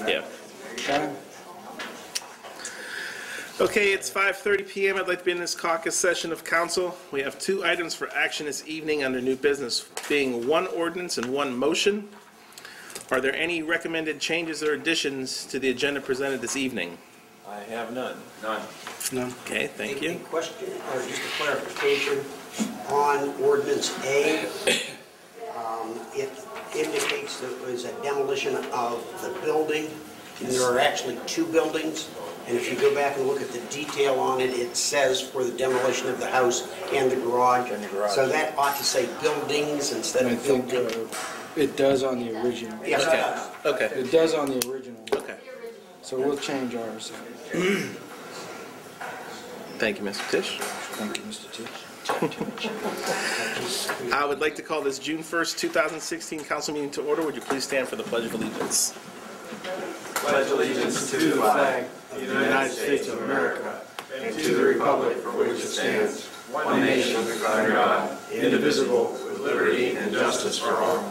Yeah. Fine. Okay, it's 5:30 p.m. I'd like to begin this caucus session of council. We have 2 items for action this evening under new business, being 1 ordinance and 1 motion. Are there any recommended changes or additions to the agenda presented this evening? I have none. None. No. Okay, thank you. A question, or just a clarification on ordinance A. It indicates that it was a demolition of the building, and there are actually 2 buildings. And if you go back and look at the detail on it, it says for the demolition of the house and the garage. So that ought to say buildings instead I of think building. it does on the original. Yes, it does. Okay. It does on the original. Okay. So we'll change ours. Thank you, Mr. Tisch. Thank you, Mr. Tisch. I would like to call this June 1st, 2016 council meeting to order. Would you please stand for the Pledge of Allegiance? Pledge allegiance to the flag of the United States of America and to the republic for which it stands, one nation under God, indivisible, with liberty and justice for all.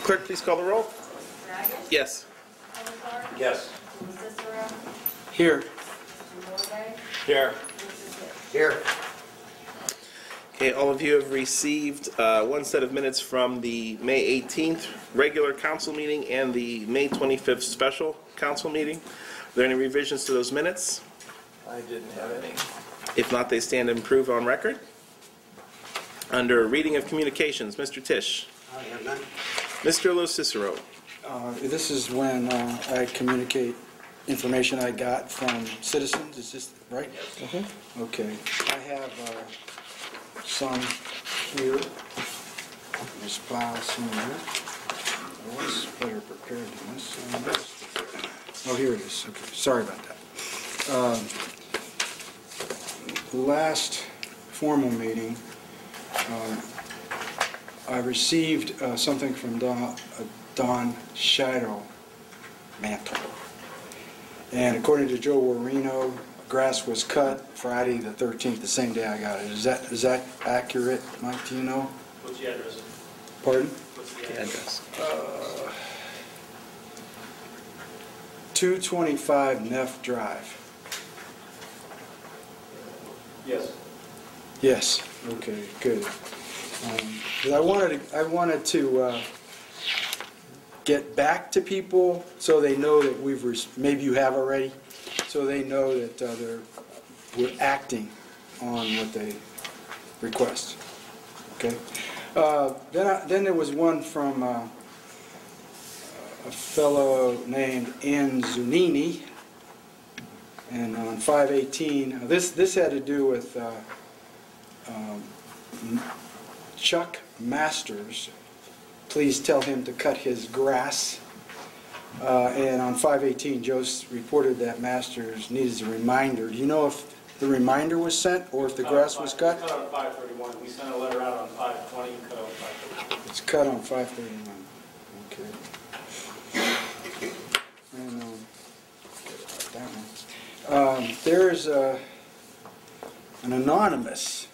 Clerk, please call the roll. Yes. Yes. Here. Here. Here. Okay, all of you have received 1 set of minutes from the May 18th regular council meeting and the May 25th special council meeting. Are there any revisions to those minutes? I didn't have any. If not, they stand approved on record. Under reading of communications, Mr. Tisch. I have none. Mr. Lo Cicero. This is when I communicate information I got from citizens. Is this right? Mhm. Okay. I have some here. There's files somewhere. I was better prepared than this. Oh, here it is. Okay. Sorry about that. Last formal meeting, I received something from Don Shadow Mantle. And according to Joe Warino, grass was cut Friday the 13th, the same day I got it. Is that accurate, Mike? Do you know? What's the address? Pardon? What's the The address. 225 Neff Drive. Yes. Yes. Okay. Good. 'Cause I wanted to get back to people so they know that maybe you have already, so they know that we're acting on what they request. Okay. Then there was one from a fellow named Ann Zunini, and on 5/18, this had to do with Chuck Masters. Please tell him to cut his grass. And on 5/18, Joe reported that Masters needs a reminder. Do you know if the reminder was sent or if the grass was cut? It's cut on 5/31. We sent a letter out on 5/20 and cut on 5/31. It's cut on 5/31. Okay. And that one. There's an anonymous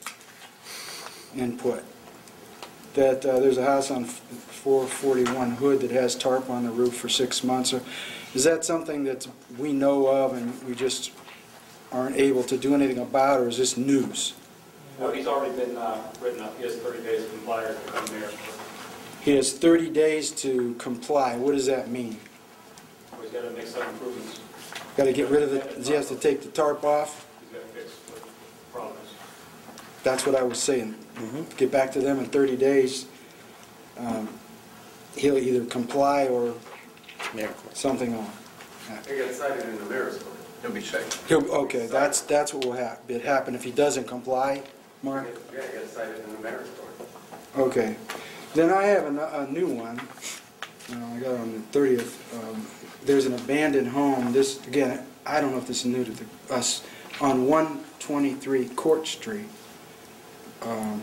input that there's a house on 441 Hood that has tarp on the roof for 6 months. Is that something that we know of and we just aren't able to do anything about, or is this news? No, he's already been written up. He has 30 days to comply or to come there. He has 30 days to comply. What does that mean? He's got to make some improvements. Got to get rid of it. He has to take the tarp off. He's got to fix what problems. That's what I was saying. Get back to them in 30 days. He'll either comply or something on. They get cited in the mayor's court. He'll be checked. Okay, that's what will happen if he doesn't comply, Mark. Yeah, he gets cited in the mayor's court. Okay. Then I have a new one. I got it on the 30th. There's an abandoned home. This, again, I don't know if this is new to us, on 123 Court Street. And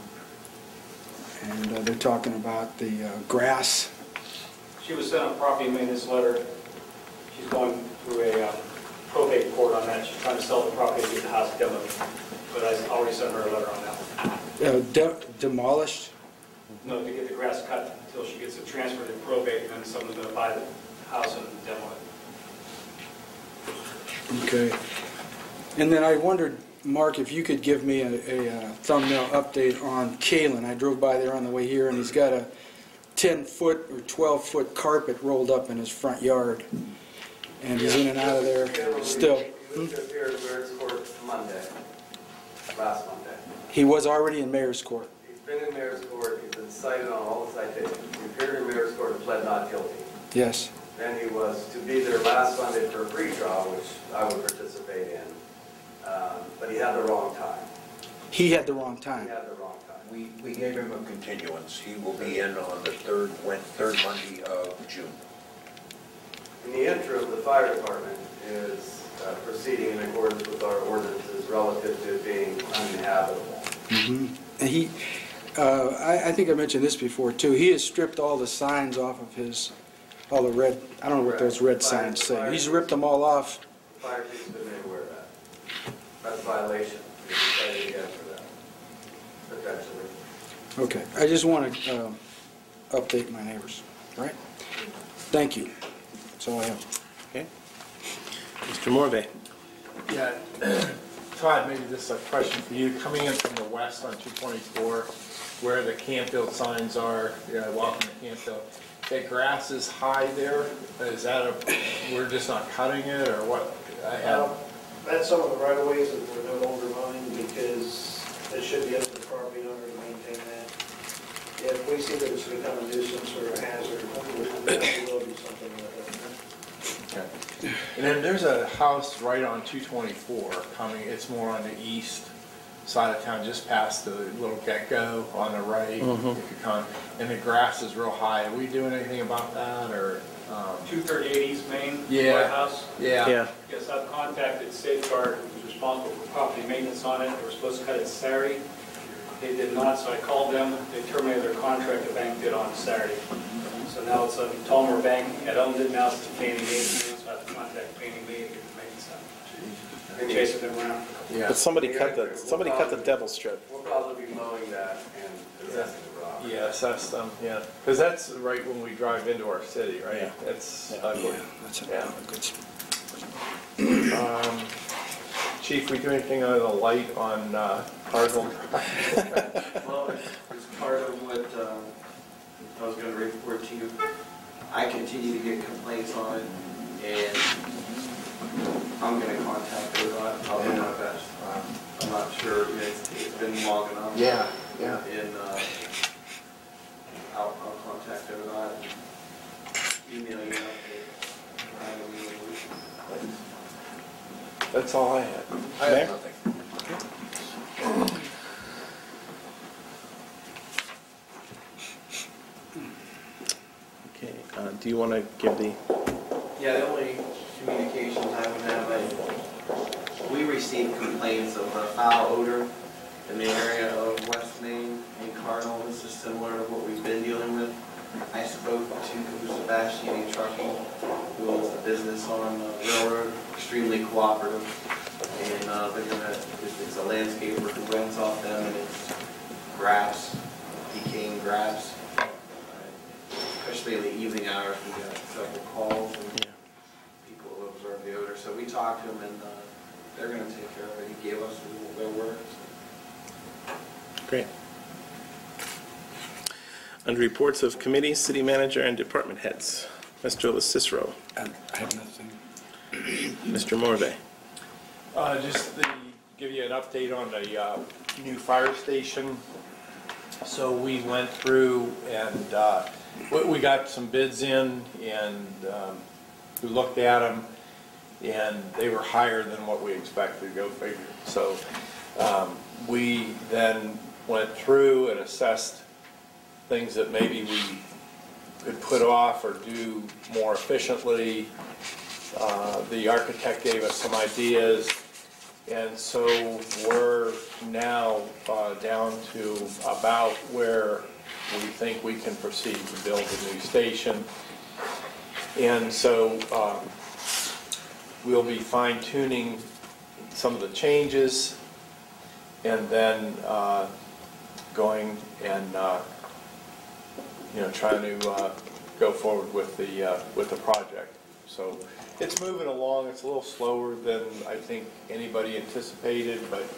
they're talking about the grass. She was sent a property maintenance letter. She's going through a probate court on that. She's trying to sell the property to get the house demolished. But I already sent her a letter on that one. Demolished? no, to get the grass cut until she gets it transferred in probate, and then someone's going to buy the house and demo it. Okay. And then I wondered, Mark, if you could give me a thumbnail update on Kalen. I drove by there on the way here, and he's got a 10-foot or 12-foot carpet rolled up in his front yard. And he's in and out of there still. He was here at Mayor's Court Monday, last Monday. He was already in Mayor's Court. He's been in Mayor's Court, he's been cited on all the citations. He appeared in Mayor's Court and pled not guilty. Yes. Then he was to be there last Monday for a pre-trial, which I would participate in, but he had the wrong time. He had the wrong He time. had the wrong time. We gave him a continuance. He will be in on the third Monday of June. In the interim, the fire department is proceeding in accordance with our ordinances relative to it being uninhabitable. And he, I think I mentioned this before too, he has stripped all the signs off of his, all the red, I don't know what those red signs say. He's ripped them all off. The fire chief's been made aware of that. That's a violation. He's cited again for that, potentially. Okay, I just want to update my neighbors, right? Thank you. That's all I have. Okay. Mr. Morvay. Yeah, Todd, maybe this is a question for you. Coming in from the west on 224, where the Canfield signs are, welcome to Canfield, that grass is high there. Is that we're just not cutting it, or what? That's some of the right of ways that we're no longer mowing because it should be up to the property owner to maintain that. If we see that it's become a nuisance or a hazard, we will do something with it. Okay. And then there's a house right on 224 coming, it's more on the east side of town, just past the little get-go on the right, if you come, and the grass is real high. Are we doing anything about that, or? 238 East Main, Yeah. White House. Yeah. Yes, I've contacted Safeguard, who's responsible for property maintenance on it. They were supposed to cut it Saturday. They did not, so I called them. They terminated their contract. The bank did on Saturday. So now it's a Talmer Bank had owned it. Now it's a Fannie Mae. So I have to contact Fannie Mae to get the maintenance done. Been chasing them around. Yeah. But somebody cut the devil strip. We'll probably be mowing that and assessing the rock. Yeah, assess them, yeah. Because that's right when we drive into our city, right? Yeah. It's ugly. That's a good spot. Chief, we do anything on the light on Cardinal? Well, it's part of what I was going to report to you. I continue to get complaints on it, and I'm going to contact ODOT. I'll do my best. I'm not sure. It's been long enough. Yeah. And I'll contact ODOT and email you an update. That's all I had. I have nothing. Okay. Do you want to give the? Yeah, the only communications I would have, we received complaints of a foul odor in the area of West Main and Cardinal. This is similar to what we've been dealing with. I spoke to Sebastian Trucking, who owns the business on the railroad, extremely cooperative. And it's a landscaper who rents off them, and it's grass, decaying grass. Especially in the evening hours, we got several calls and people who observe the odor. So we talked to them, and they're going to take care of it. He gave us their word. Great. Under reports of committees, city manager, and department heads, Mr. LaCicero. I have nothing. Mr. Morvay. Just to give you an update on the new fire station. So we went through and we got some bids in, and we looked at them, and they were higher than what we expected, go figure. So we then went through and assessed things that maybe we could put off or do more efficiently. The architect gave us some ideas, and so we're now down to about where we think we can proceed to build a new station. And so we'll be fine-tuning some of the changes, and then going and trying to go forward with the project. So it's moving along. It's a little slower than I think anybody anticipated, but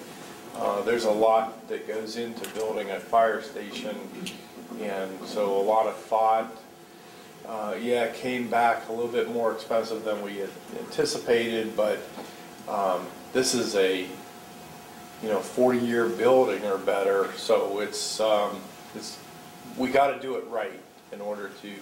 there's a lot that goes into building a fire station, and so a lot of thought. Yeah, it came back a little bit more expensive than we had anticipated, but this is a 40-year building or better, so it's we got to do it right in order to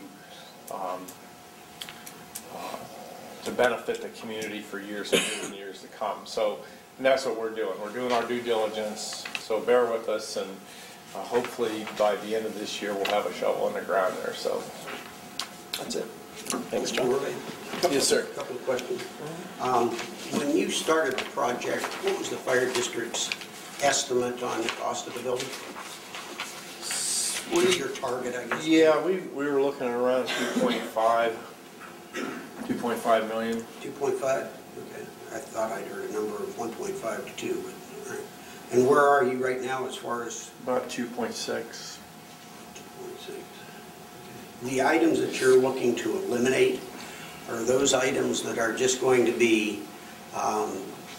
benefit the community for years and years and years to come. So, and that's what we're doing. We're doing our due diligence, so bear with us, and hopefully by the end of this year we'll have a shovel in the ground there. So that's it. Thanks, John. Yes, sir. A couple of questions. When you started the project, what was the fire district's estimate on the cost of the building? What is your target, I guess? Yeah, we were looking at around 2.5 million. 2.5? Okay. I thought I'd heard a number of 1.5 to 2. But, all right. And where are you right now as far as? About 2.6. 2.6. The items that you're looking to eliminate, are those items that are just going to be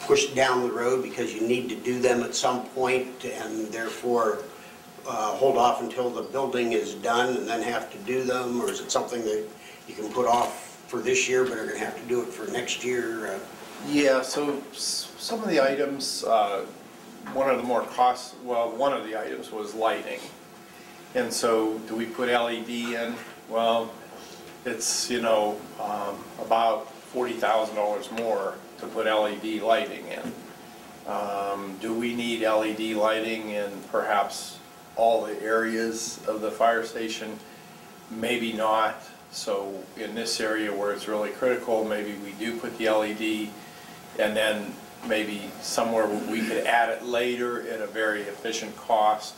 pushed down the road because you need to do them at some point and therefore hold off until the building is done and then have to do them? Or is it something that you can put off for this year but are going to have to do it for next year? Yeah, so some of the items, one of the items was lighting. And so do we put LED in? Well, it's, about $40,000 more to put LED lighting in. Do we need LED lighting in perhaps all the areas of the fire station? Maybe not. So in this area where it's really critical, maybe we do put the LED, and then maybe somewhere we could add it later at a very efficient cost.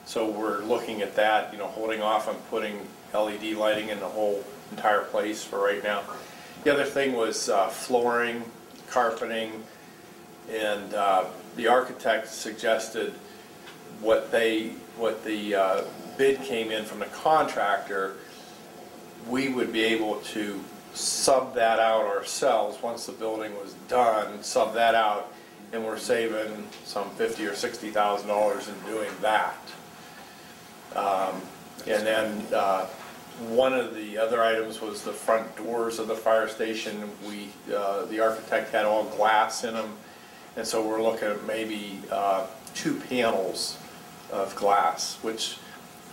So we're looking at that, holding off on putting LED lighting in the whole entire place for right now. The other thing was flooring, carpeting, and the architect suggested what the bid came in from the contractor. We would be able to sub that out ourselves once the building was done, sub that out, and we're saving some $50,000 or $60,000 in doing that. And then one of the other items was the front doors of the fire station. The architect had all glass in them, and so we're looking at maybe 2 panels of glass, which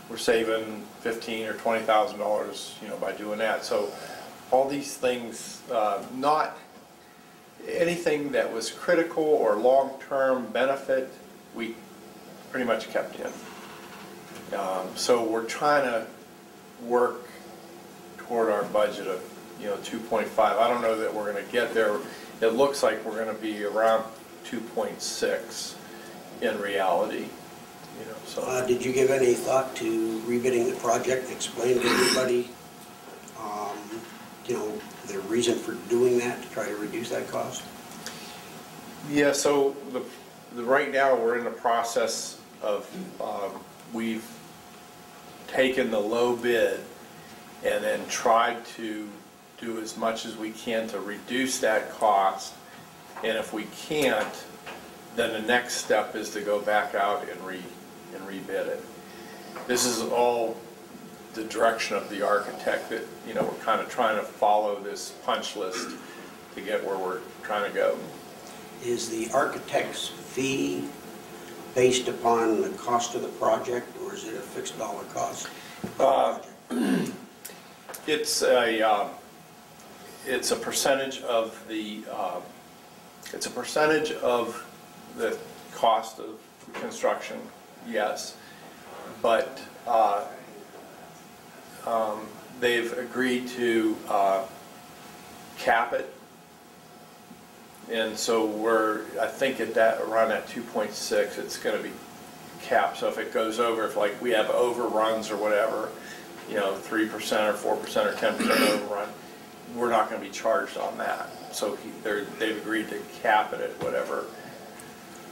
we're saving $15,000 or $20,000, by doing that. So all these things, not anything that was critical or long-term benefit, we pretty much kept in. So we're trying to work toward our budget of 2.5. I don't know that we're going to get there. It looks like we're going to be around 2.6 in reality. So. Did you give any thought to rebidding the project? Explain to everybody, the reason for doing that to try to reduce that cost? Yeah. So right now we're in the process of we've taken the low bid and then tried to do as much as we can to reduce that cost. And if we can't, then the next step is to go back out and rebid it. This is all the direction of the architect that, we're kind of trying to follow this punch list to get where we're trying to go. Is the architect's fee based upon the cost of the project, or is it a fixed dollar cost? It's a percentage of the cost of construction, yes, but they've agreed to cap it, and so I think around that 2.6, it's going to be capped. So if it goes over, if like we have overruns or whatever, 3% or 4% or 10% overrun, we're not going to be charged on that. So they've agreed to cap it at whatever.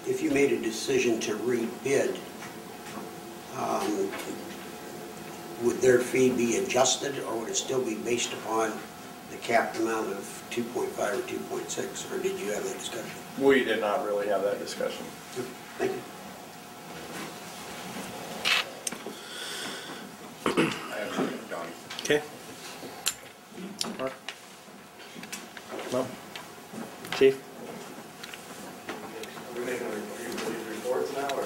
If you made a decision to rebid, would their fee be adjusted, or would it still be based upon the capped amount of 2.5 or 2.6, or did you have that discussion? We did not really have that discussion. Thank you. Done. Okay. Mark? No? Chief? Are we making these reports now, or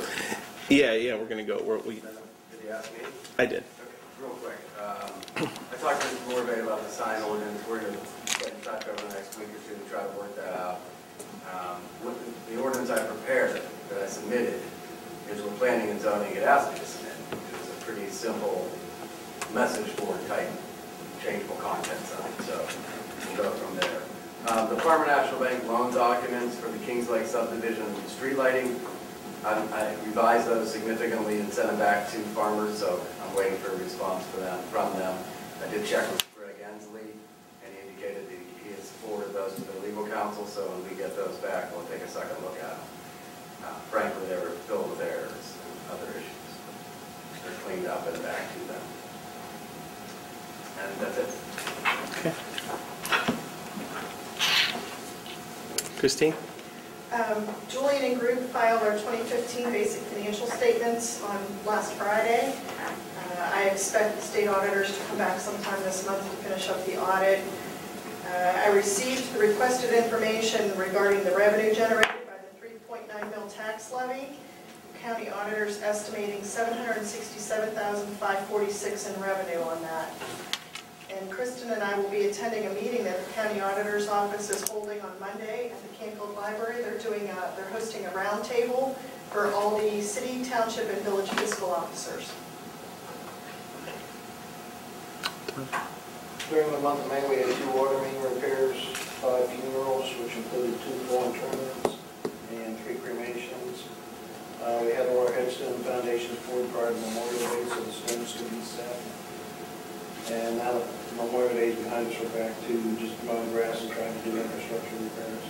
Yeah, we're gonna go, did you ask me? I did. Okay, real quick. I talked to Mr. Morvay about the sign ordinance. We're going to get in touch over the next week or two to try to work that out. The ordinance I prepared, that I submitted, is with planning and zoning, it asked me to submit. It's a pretty simple message board type changeable content sign, so we'll go from there. The Farmer National Bank loan documents for the Kings Lake subdivision street lighting, I revised those significantly and sent them back to farmers, so I'm waiting for a response from them. I did check with Greg Ensley, and he indicated that he has forwarded those to the legal counsel, so when we get those back, we'll take a second look at them. Frankly, they were filled with errors and other issues. They're cleaned up and back to them. And that's it. Okay. Christine? Julian and Group filed our 2015 basic financial statements on last Friday. I expect the state auditors to come back sometime this month to finish up the audit. I received the requested information regarding the revenue generated by the 3.9 mil tax levy. County auditors estimating $767,546 in revenue on that. And Kristen and I will be attending a meeting that the county auditor's office is holding on Monday at the Canfield Library. They're hosting a roundtable for all the city, township, and village fiscal officers. During the month of May, we had 2 water main repairs, 5 funerals, which included 2 full interments and 3 cremations. We had our headstone foundations poured prior to Memorial Day, so the stones could be set. And now that Memorial Day is behind us, we're back to just mowing grass and trying to do infrastructure repairs.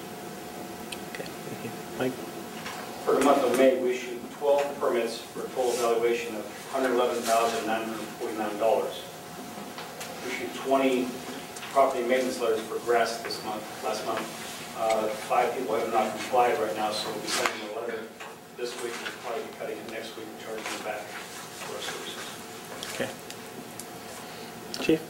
Okay, thank you. Mike? For the month of May, we issued 12 permits for a total valuation of $111,949. We issued 20 property maintenance letters for grass last month. 5 people have not complied right now, so we'll be sending a letter this week. We'll probably be cutting it next week and charging them back for our services. Okay. Chief?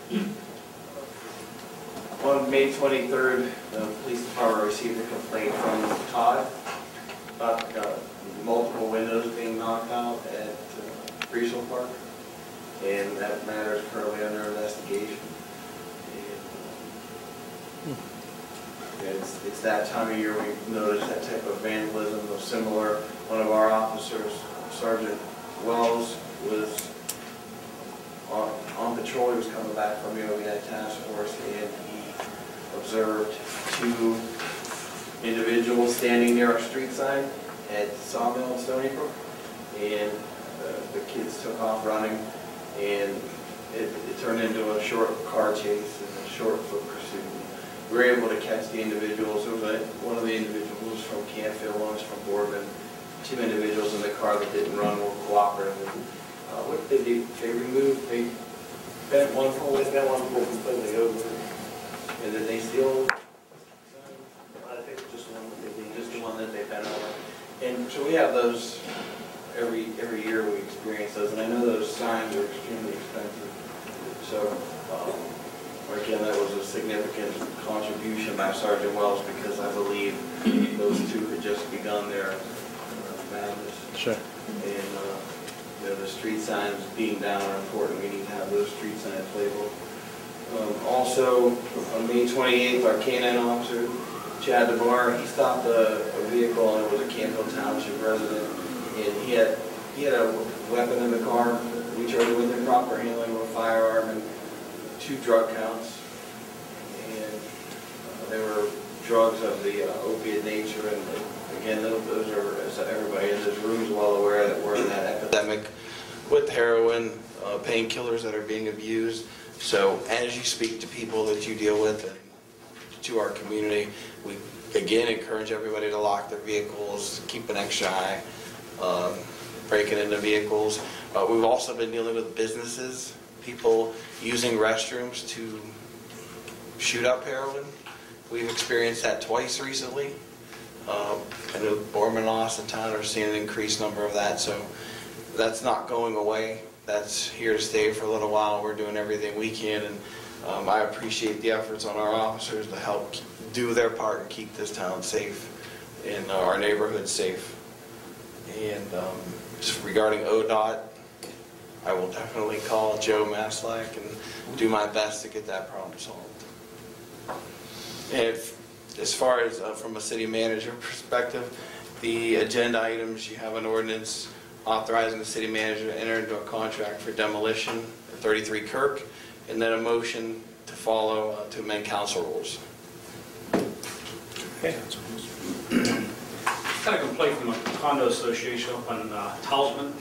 On May 23rd, the police department received a complaint from Todd about multiple windows being knocked out at Breesville Park, and that matter is currently under investigation. And it's that time of year we've noticed that type of vandalism of similar. One of our officers, Sergeant Wells, was on patrol. He was coming back from the OVI task force, and he observed 2 individuals standing near our street sign at Sawmill in Stony Brook, and the kids took off running, and it turned into a short car chase and a short foot pursuit. We were able to catch the individuals. One of the individuals was from Canfield, one was from Boardman. 2 individuals in the car that didn't run were cooperative. What did they do? They removed, they bent one pole completely over. and then they still, I think just the one that they did. just the one that they bent over. And so we have those every year we experience those, and I know those signs are extremely expensive. So, again, that was a significant contribution by Sergeant Wells, because I believe those 2 had just begun their madness. Sure. And the street signs being down are important. We need to have those street signs labeled. Also, on May 28th, our K-9 officer, Chad DeBar, he stopped a vehicle, and it was a Canfield Township resident, and he had a weapon in the car. We charged him with improper handling of a firearm and 2 drug counts, and they were drugs of the opiate nature. And again, those are, as everybody in this room is well aware, that we're in that epidemic with heroin, painkillers that are being abused. So as you speak to people that you deal with and to our community, we again encourage everybody to lock their vehicles, keep an extra eye, breaking into vehicles. We've also been dealing with businesses people using restrooms to shoot up heroin. We've experienced that twice recently. I know Borman and Austintown are seeing an increased number of that, so that's not going away. That's here to stay for a little while. We're doing everything we can, and I appreciate the efforts on our officers to help do their part and keep this town safe and our neighborhood safe. And just regarding ODOT, I will definitely call Joe Maslak and do my best to get that problem solved. And as far as from a city manager perspective, the agenda items, you have an ordinance authorizing the city manager to enter into a contract for demolition at 33 Kirk, and then a motion to follow to amend council rules. Okay. Got a complaint from a condo association up on Talisman.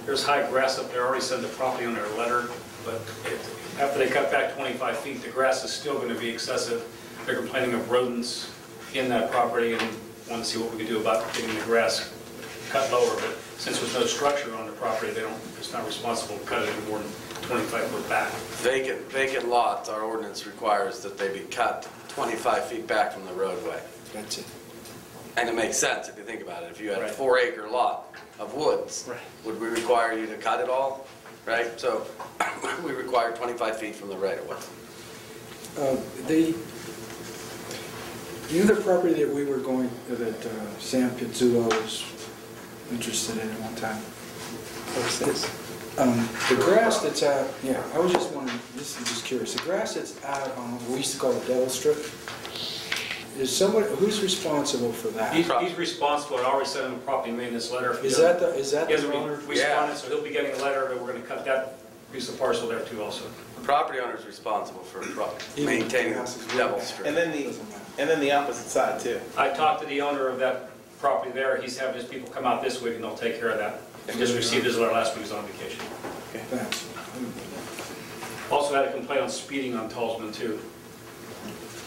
There's high grass up there, already sent the property owner a letter, but after they cut back 25 feet, the grass is still going to be excessive. They're complaining of rodents in that property and want to see what we can do about getting the grass cut lower. But since there's no structure on the property, it's not responsible to cut it any more than 25 foot back. Vacant lots, our ordinance requires that they be cut 25 feet back from the roadway. That's it. And it makes sense if you think about it. If you had a Right. 4-acre lot of woods, Right. would we require you to cut it all? Right? So we require 25 feet from the right of way. The other property that we were going, that Sam Pizzullo was interested in at one time. What's this? The grass that's out, yeah, I was just wondering, this is just curious, the grass that's out on what we used to call the Devil Strip, is somebody, who's responsible for that? He's responsible. I already sent him a property maintenance letter. Is that the He hasn't owner? responded, so he'll be getting a letter, but we're going to cut that piece of parcel there too also. The property owner is responsible for maintaining the Devil Strip. And then the opposite side too. I talked to the owner of that property there. He's having his people come out this week and they'll take care of that. He just received his letter last week. He was on vacation. Thanks. Also had a complaint on speeding on Talisman too.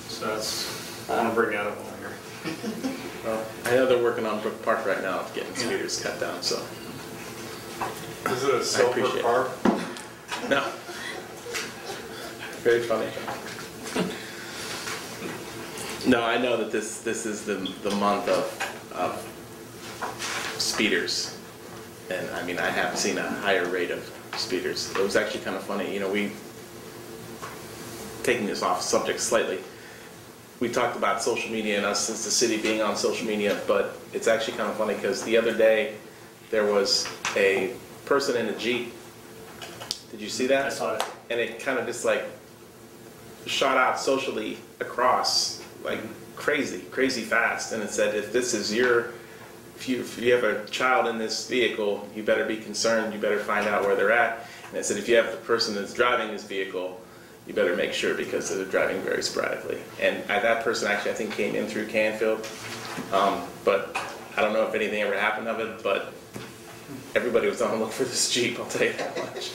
So that's, I want to bring that up over here. Well, I know they're working on Brook Park right now, getting speeders cut down, so. Is it a silver appreciate it. park? No. Very funny. No, I know that this is the month of speeders. And I mean, I have seen a higher rate of speeders. It was actually kind of funny, you know, taking this off subject slightly, we talked about social media and us as the city being on social media, but it's actually kind of funny because the other day there was a person in a Jeep. Did you see that? I saw it. And it kind of just like shot out socially across like crazy fast. And it said, if this is if you have a child in this vehicle, you better be concerned, you better find out where they're at. And it said, if you have the person that's driving this vehicle, you better make sure because they're driving very sporadically. And that person actually, I think, came in through Canfield. But I don't know if anything ever happened of it, but everybody was on the look for this Jeep, I'll tell you that much.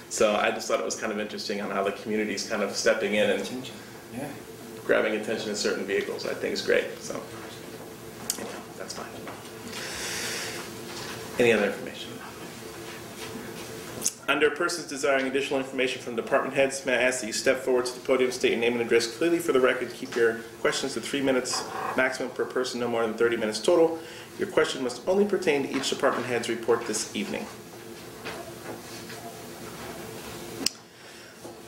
So I just thought it was kind of interesting on how the community's kind of stepping in and grabbing attention to certain vehicles. I think is great. So, you know, that's fine. Any other information? Under persons desiring additional information from department heads, may I ask that you step forward to the podium, state your name and address clearly for the record, keep your questions to 3 minutes maximum per person, no more than 30 minutes total. Your question must only pertain to each department head's report this evening.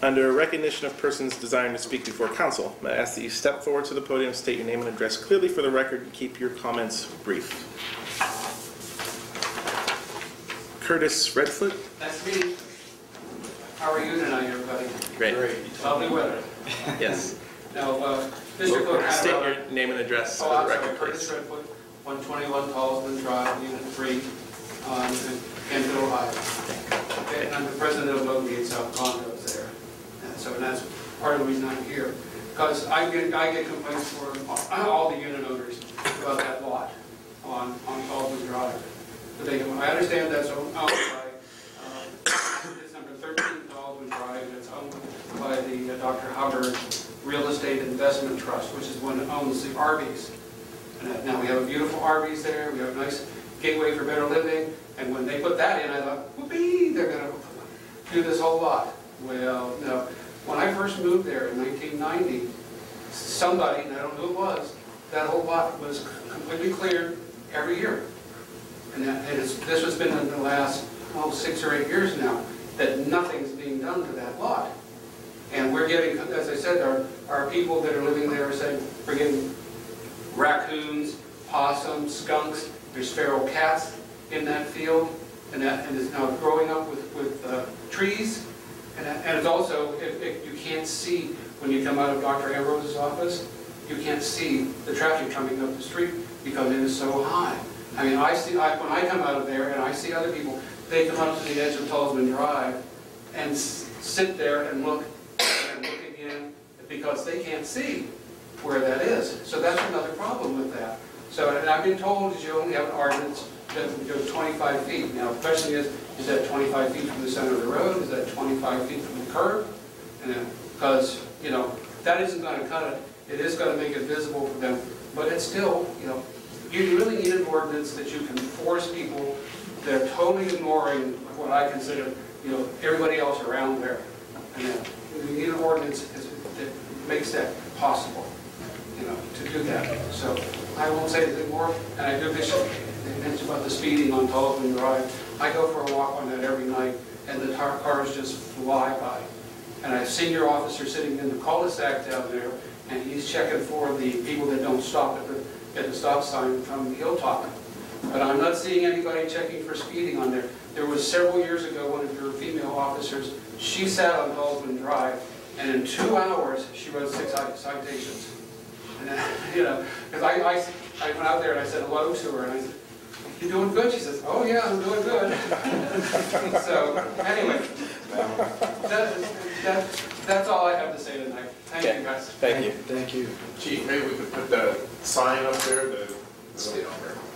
Under recognition of persons desiring to speak before council, may I ask that you step forward to the podium, state your name and address clearly for the record, and keep your comments brief. Curtis Redfoot. Nice to meet you. How are you tonight, everybody? Great. Lovely weather. Yes. Now, Mr. Cook, State your name and address for oh, the I'm record, sorry, Curtis please. Redfoot, 121 Talisman Drive, Unit 3, in Canfield, Ohio. Okay, and I'm the president of Oakgate South Condos there. And that's part of the reason I'm here. Because I get complaints from all the unit owners about that lot on Talisman Drive. But I understand that's owned by, it's number 13 Talisman Drive, and it's owned by the Dr. Hubbard Real Estate Investment Trust, which is one that owns the RVs. And now we have a beautiful RVs there, we have a nice gateway for better living, and when they put that in, I thought, whoopee, they're going to do this whole lot. Well, no. When I first moved there in 1990, somebody, and I don't know who it was, that whole lot was completely cleared every year. And this has been in the last 6 or 8 years now, that nothing's being done to that lot. And we're getting, as I said, our people that are living there are saying we're getting raccoons, possums, skunks, there's feral cats in that field, and it's now growing up with trees. And it's also, you can't see, when you come out of Dr. Ambrose's office, you can't see the traffic coming up the street because it is so high. I mean, when I come out of there and I see other people, they come up to the edge of Talisman Drive and sit there and look again because they can't see where that is. So that's another problem with that. So, and I've been told that you only have an ordinance that goes 25 feet. Now, the question is that 25 feet from the center of the road? Is that 25 feet from the curb? Because, you know, that isn't going to cut it. It is going to make it visible for them. But it's still, you know, you really need an ordinance that you can force people that are totally ignoring what I consider, you know, everybody else around there. And you need an ordinance that makes that possible, you know, to do that. So I won't say anything more. And I do wish they mentioned about the speeding on Talisman Drive. I go for a walk on that every night, and the cars just fly by. And I have a senior officer sitting in the cul-de-sac down there, and he's checking for the people that don't stop at the stop sign from Hilltop. But I'm not seeing anybody checking for speeding on there. There was several years ago, one of your female officers, she sat on Talisman Drive, and in 2 hours, she wrote 6 citations. And you know, because I went out there and I said hello to her, and I said, "You doing good?" She says, "Oh yeah, I'm doing good." So anyway, that's all I have to say tonight. Thank you, guys. Thank you. Thank you. Chief, maybe we could put the sign up there,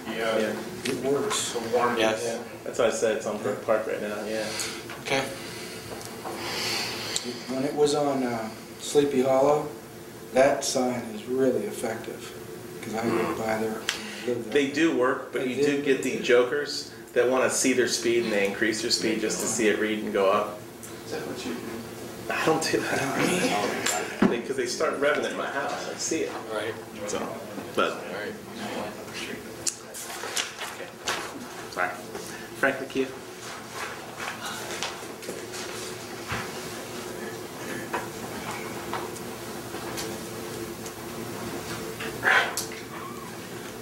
yeah, It works. so warning. Yes. Yeah, that's why I said it's on Brook Park right now, yeah. Okay. When it was on Sleepy Hollow, that sign is really effective, because I live by there. Live there. They do work, but you do get the jokers that want to see their speed and they increase their speed just to see it read and go up. Is that what you do? I don't do that. Because they start revving at my house. I see it. Right. So, but, All right. sorry. Frank McHugh.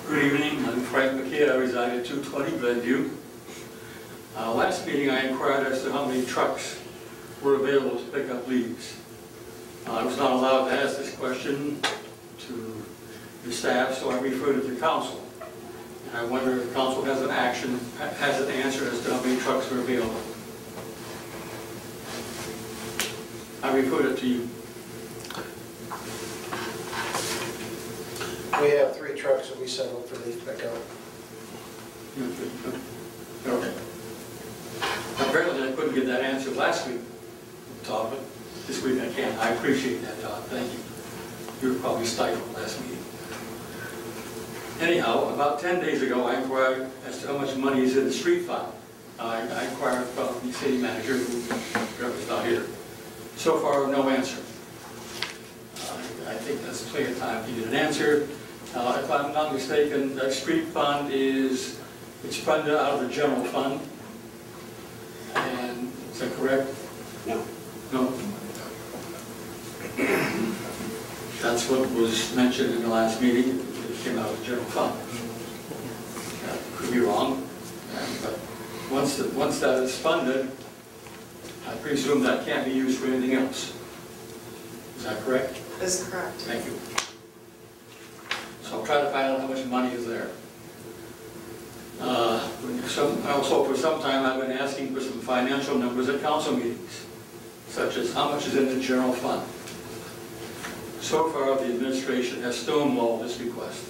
Good evening, I'm Frank McKee, I reside at 220 Glenview. Last meeting I inquired as to how many trucks were available to pick up leaves. I was not allowed to ask this question to the staff, so I referred it to council. And I wonder if council has an answer as to how many trucks are available. I referred it to you. We have 3 trucks that we settled for leaf pickup. Okay. Apparently I couldn't get that answer last week, Todd, but this week I can. I appreciate that, Todd. Thank you. You were probably stifled last meeting. Anyhow, about 10 days ago, I inquired as to how much money is in the street fund. I inquired from the city manager, who is not here. So far, no answer. I think that's plenty of time to get an answer. If I'm not mistaken, that street fund it's funded out of the general fund. And is that correct? No. No. That's what was mentioned in the last meeting. It came out of the general fund. Could be wrong, but once that is funded, I presume that can't be used for anything else. Is that correct? That's correct. Thank you. So I'll try to find out how much money is there. Also, for some time, I've been asking for some financial numbers at council meetings, such as how much is in the general fund. So far, the administration has stonewalled this request.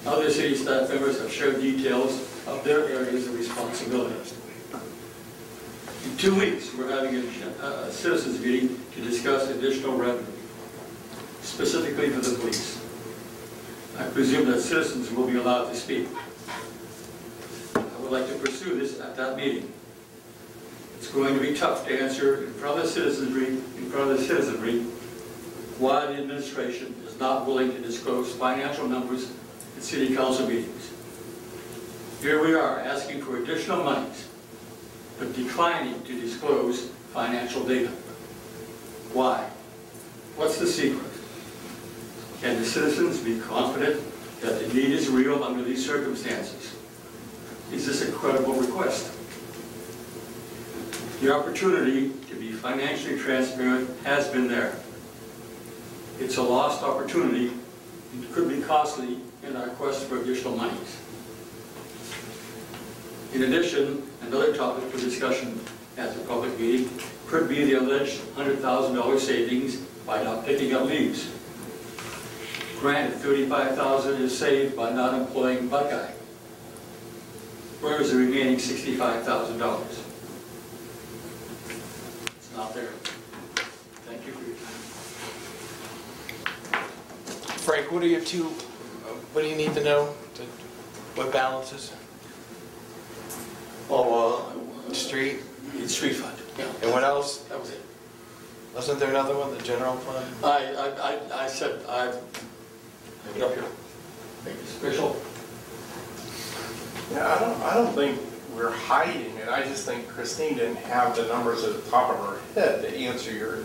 Other city staff members have shared details of their areas of responsibility. In 2 weeks, we're having a citizens meeting to discuss additional revenue, specifically for the police. I presume that citizens will be allowed to speak. I would like to pursue this at that meeting. It's It's going to be tough to answer in front of the citizenry, why the administration is not willing to disclose financial numbers at city council meetings. Here we are asking for additional monies, but declining to disclose financial data. Why? What's the secret? Can the citizens be confident that the need is real under these circumstances? Is this a credible request? The opportunity to be financially transparent has been there. It's a lost opportunity and could be costly in our quest for additional monies. In addition, another topic for discussion at the public meeting could be the alleged $100,000 savings by not picking up leaves. Granted, $35,000 is saved by not employing Buckeye. Where is the remaining $65,000? It's not there. Thank you for your time. Frank, what are your two, what do you need to know? What balances? Street? Street fund, yeah. And what else? That was it. Wasn't there another one, the general fund? I said, I have it up here. Thank you. Special. Yeah, I don't think we're hiding it. I just think Christine didn't have the numbers at the top of her head to answer your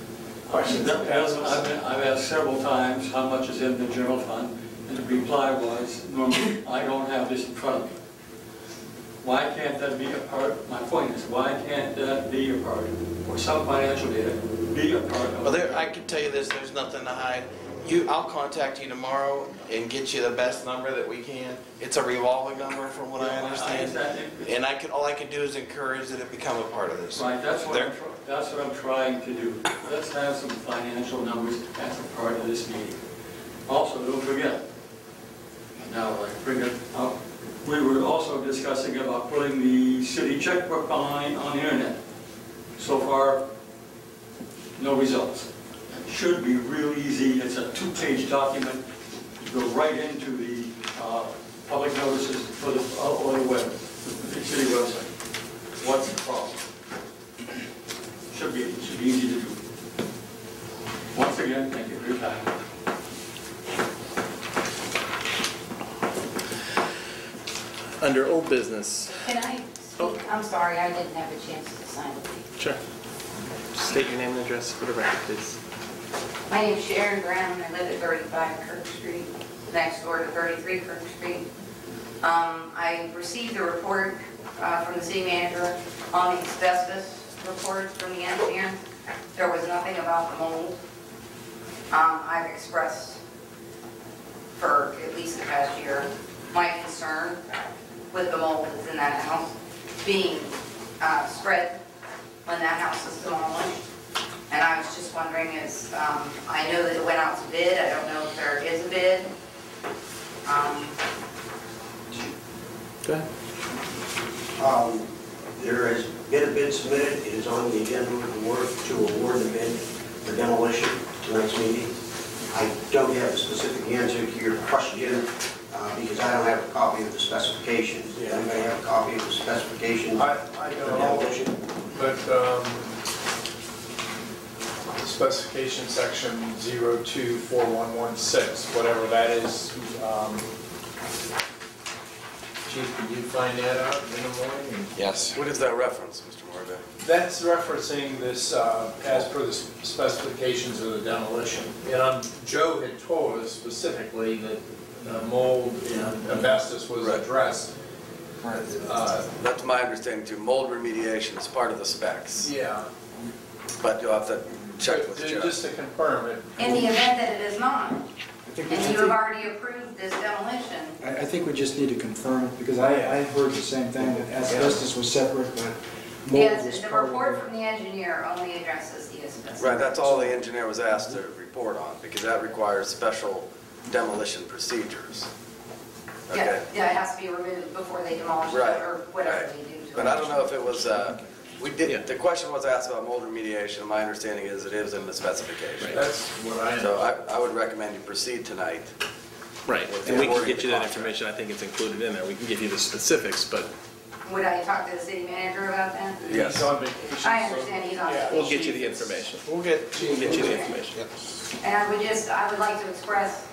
questions. I've asked several times how much is in the general fund, and the reply was, normally, I don't have this in front of me. Why can't that be a part, my point is, why can't that be a part, or some financial data be a part of? Well, I can tell you this, there's nothing to hide. I'll contact you tomorrow and get you the best number that we can. It's a revolving number from what I understand. And all I can do is encourage that it become a part of this. Right, that's what I'm trying to do. Let's have some financial numbers as a part of this meeting. Also, don't forget, now I bring it up, we were also discussing about putting the city checkbook online on the internet. So far, no results. It should be real easy. It's a 2-page document. You go right into the public notices for the web, the city website. What's the problem? Should be easy to do. Once again, thank you for your time. Under old business. Can I speak? I'm sorry, I didn't have a chance to sign it. Sure. State your name and address for the record, please. My name's Sharon Brown, and I live at 35 Kirk Street, next door to 33 Kirk Street. I received a report from the city manager on the asbestos report from the engineer. There was nothing about the mold. I've expressed for at least the past year my concern with the mold that's in that house being spread when that house is demolished. And I was just wondering, I know that it went out to bid. I don't know if there is a bid. Go ahead. There has been a bid submitted. It is on the agenda of the board to award the bid for demolition tonight's meeting. I don't have a specific answer to your question because I don't have a copy of the specifications. Does anybody have a copy of the specifications I for don't demolition? know, but specification section 024116, whatever that is. Chief, did you find that out in the morning? Yes. What is that reference, Mr. Morgan? That's referencing this, as per the specifications of the demolition. And Joe had told us specifically that mold and asbestos was addressed. That's my understanding too. Mold remediation is part of the specs. Yeah. But you'll have to check with Joe. Just to confirm it. In the event that it is not, and you have already approved this demolition. I think we just need to confirm it, because I heard the same thing, that asbestos was separate, but mold was Yes, the part of report it. from the engineer only addresses the asbestos. Right, that's all the engineer was asked to report on, because that requires special demolition procedures. Okay? Yeah, it has to be removed before they demolish it Right, or whatever right. they do to it. But I don't know if it was, the question was asked about mold remediation. My understanding is it is in the specification. That's what I know. So I would recommend you proceed tonight. Right, and we can get you that information. I think it's included in there. We can give you the specifics, but would I talk to the city manager about that? Yes. He's on vacation. I understand he's on vacation. We'll get you the information. We'll get you the information. And I would like to express,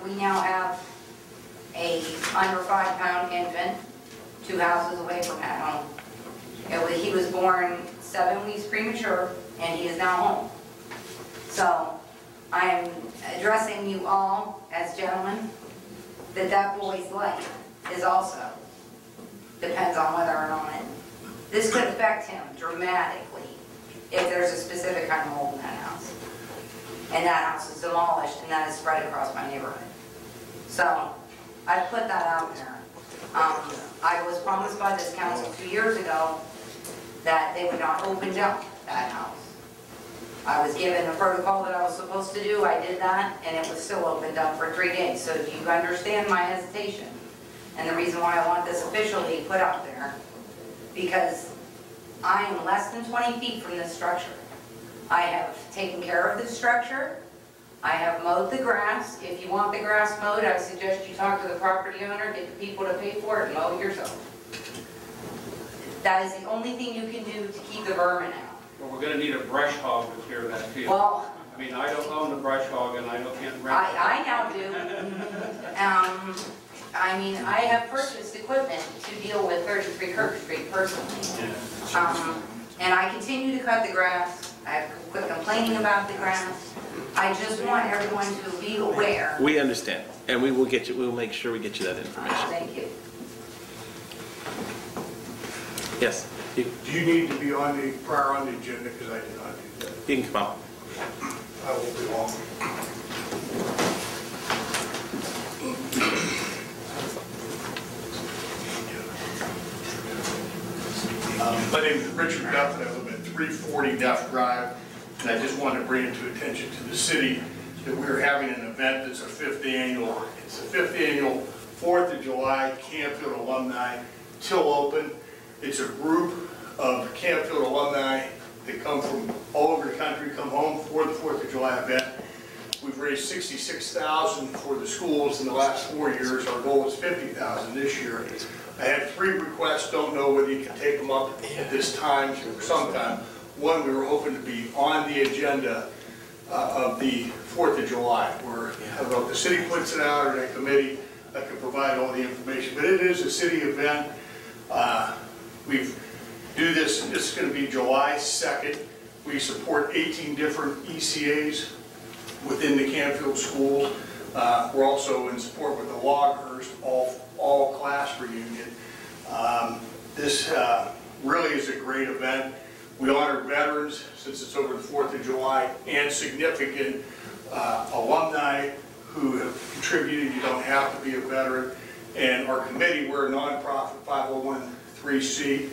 we now have a under 5-pound infant, 2 houses away from that home. He was born 7 weeks premature, and he is now home. So I am addressing you all as gentlemen, that boy's life is also, depends on whether or not this could affect him dramatically if there's a specific kind of mold in that house. And that house is demolished, and that is spread across my neighborhood. So I put that out there. I was promised by this council 2 years ago that they would not open up that house. I was given a protocol that I was supposed to do, I did that, and it was still opened up for 3 days. So do you understand my hesitation? And the reason why I want this officially put out there, because I am less than 20 feet from this structure. I have taken care of this structure. I have mowed the grass. If you want the grass mowed, I suggest you talk to the property owner, get the people to pay for it, and mow it yourself. That is the only thing you can do to keep the vermin out. Well, we're gonna need a brush hog to clear that field. Well, I mean, I don't own the brush hog and can't rent. I now do. I mean, I have purchased equipment to deal with 33 Kirk Street personally. And I continue to cut the grass. I've quit complaining about the grass. I just want everyone to be aware. We understand, and we will get you. We will make sure we get you that information. Thank you. Yes. Do you need to be on the prior on the agenda, because I did not do that? You can come out. I won't be long. My name is Richard Duff, and I live at 340 Duff Drive, and I just wanted to bring it to attention to the city that we're having an event that's a 5th annual. It's the 5th annual 4th of July Canfield alumni till open. It's a group of Canfield alumni that come from all over the country, come home for the 4th of July event. We've raised $66,000 for the schools in the last 4 years. Our goal is $50,000 this year. I had 3 requests, don't know whether you can take them up at this time or sometime. One, we were hoping to be on the agenda of the 4th of July, where I don't know if the city puts it out or the committee that could provide all the information. But it is a city event. We do this is going to be July 2nd. We support 18 different ECAs within the Canfield schools. We're also in support with the Loghurst all class reunion. This really is a great event. We honor veterans since it's over the 4th of July and significant alumni who have contributed. You don't have to be a veteran. And our committee, we're a nonprofit 501(c),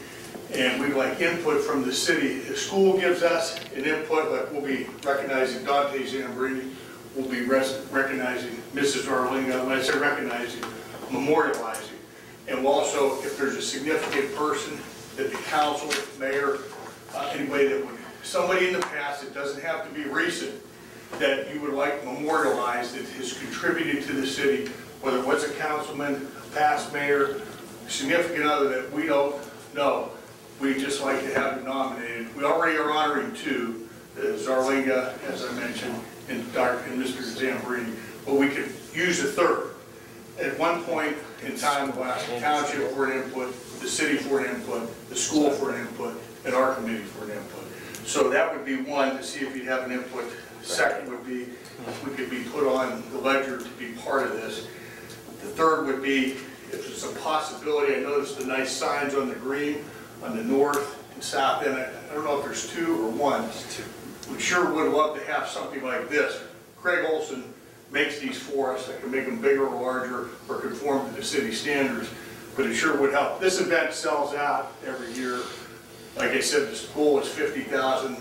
and we like input from the city. The school gives us an input, like we'll be recognizing Dante Zambrini, we'll be recognizing Mrs. Arlinga. When I say recognizing, memorializing. And we'll also, if there's a significant person that the council, mayor, anybody that would, somebody in the past, it doesn't have to be recent, that you would like memorialized that has contributed to the city, whether it was a councilman, a past mayor, significant other that we don't know. We just like to have it nominated. We already are honoring 2, Zarlinga, as I mentioned, and Mr. Zambrini, but we could use a 3rd. At one point in time, we'll ask the township for an input, the city for an input, the school for an input, and our committee for an input. So that would be one, to see if you'd have an input. Second would be, if we could be put on the ledger to be part of this. The third would be, if it's a possibility, I noticed the nice signs on the green on the north and south end. I don't know if there's 2 or 1. We sure would love to have something like this. Craig Olson makes these for us. I can make them bigger or larger or conform to the city standards, but it sure would help. This event sells out every year. Like I said, the goal is $50,000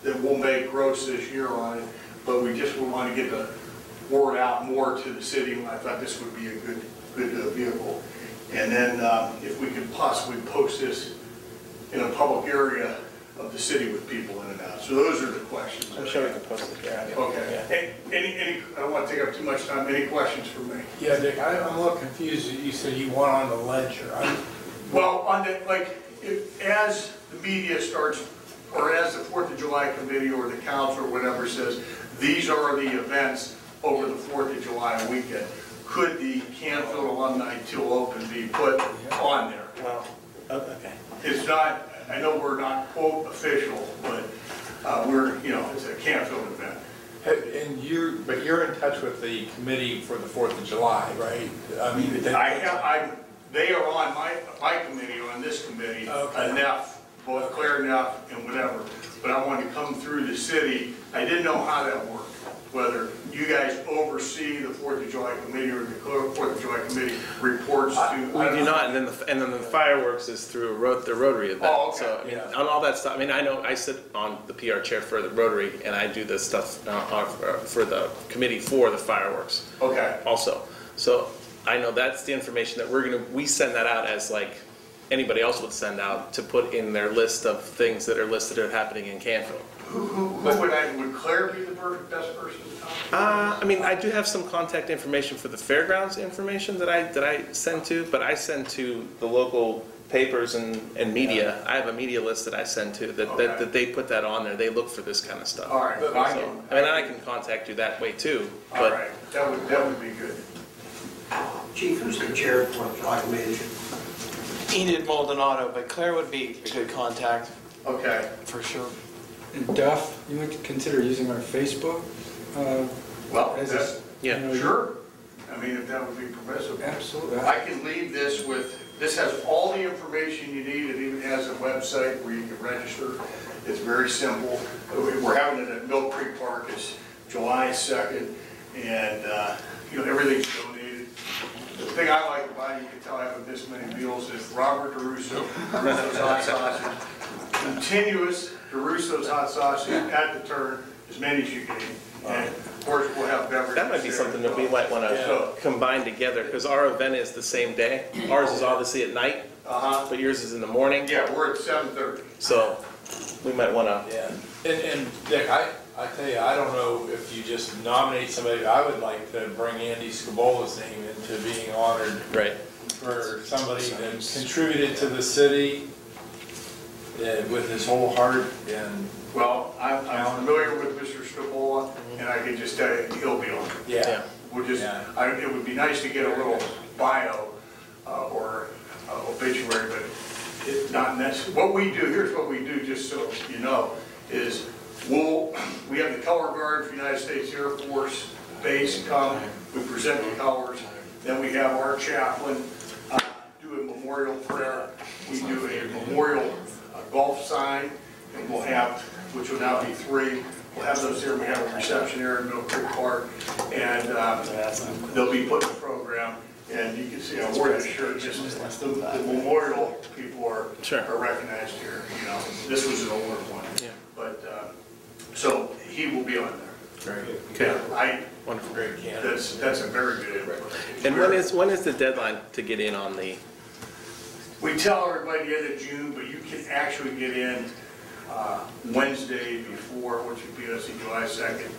that we'll make gross this year on it, but we just want to get the word out more to the city, and I thought this would be a good vehicle. And then if we could possibly post this in a public area of the city with people in and out. So those are the questions. I'm sure we can post it there. Okay. Any, I don't want to take up too much time. Any questions for me? Yeah, Dick, I'm a little confused. You said you want on the ledger. Well, on the, like, as the media starts, or as the 4th of July committee or the council or whatever says, these are the events over the 4th of July weekend, could the Canfield Alumni Till Open be put on there? Well, okay. It's not, I know we're not quote official, but we're, you know, it's a Canfield event. And but you're in touch with the committee for the 4th of July, right? I mean, they are on my committee, on this committee, Neff, both Claire Neff and whatever, but I wanted to come through the city. I didn't know how that worked, whether you guys oversee the 4th of July committee or the 4th of July committee reports to. We do not, and then the fireworks is through the Rotary event. Oh, okay. So, I mean, on all that stuff, I mean, I know I sit on the PR chair for the Rotary, and I do this stuff for the committee for the fireworks. Okay. Also, so I know that's the information that we send that out as like anybody else would send out to put in their list of things that are listed as happening in Canfield. Would Claire be the best person to talk to? I mean, I do have some contact information for the fairgrounds information that I send to, but I send to the local papers and media. I have a media list that I send to that they put that on there. They look for this kind of stuff. All right. So, I mean, I can contact you that way too. But, all right, that would be good. Chief, who's the chair of the 4th of July committee? Enid Maldonado, but Claire would be a good contact. Okay. For sure. And Duff, you would consider using our Facebook? Well, yeah, sure. I mean, if that would be permissible. Absolutely. I can leave this with, this has all the information you need. It even has a website where you can register. It's very simple. We're having it at Mill Creek Park. It's July 2nd, and you know, everything's donated. The thing I like about it, you can tell I haven't missed many meals, is Robert DeRusso, DeRusso's Hot Sausage. Continuous DeRusso's Hot Sausage at the turn, as many as you can eat. And of course, we'll have beverages. that might be something that we might want to combine together, because our event is the same day. Ours is obviously at night, but yours is in the morning. Yeah, we're at 7:30. So we might want to. Yeah. And Dick, I tell you, I don't know if you just nominate somebody. I would like to bring Andy Scabola's name into being honored. Right. For somebody that contributed to the city with his whole heart and. Well, I'm familiar with Mr. Scabola, and I can just tell you, he'll be on. Yeah. We'll just, it would be nice to get a little bio or obituary, but it's not necessary. What we do, here's what we do, just so you know, is we have the color guard for United States Air Force base come, we present the colors, then we have our chaplain do a memorial prayer, we do a memorial golf sign, and we'll have, which will now be 3. We'll have those here. We have a reception here in Mill Creek Park, and they'll be put in the program. And you can see I wore this shirt. Just the memorial people are recognized here. You know, this was an older one, but so he will be on there. Very good. Okay. Yeah, wonderful. Great candidate. That's a very good input. And when is the deadline to get in on the? We tell everybody the end of June, but you can actually get in Wednesday before, which would be, let's see, July 2nd.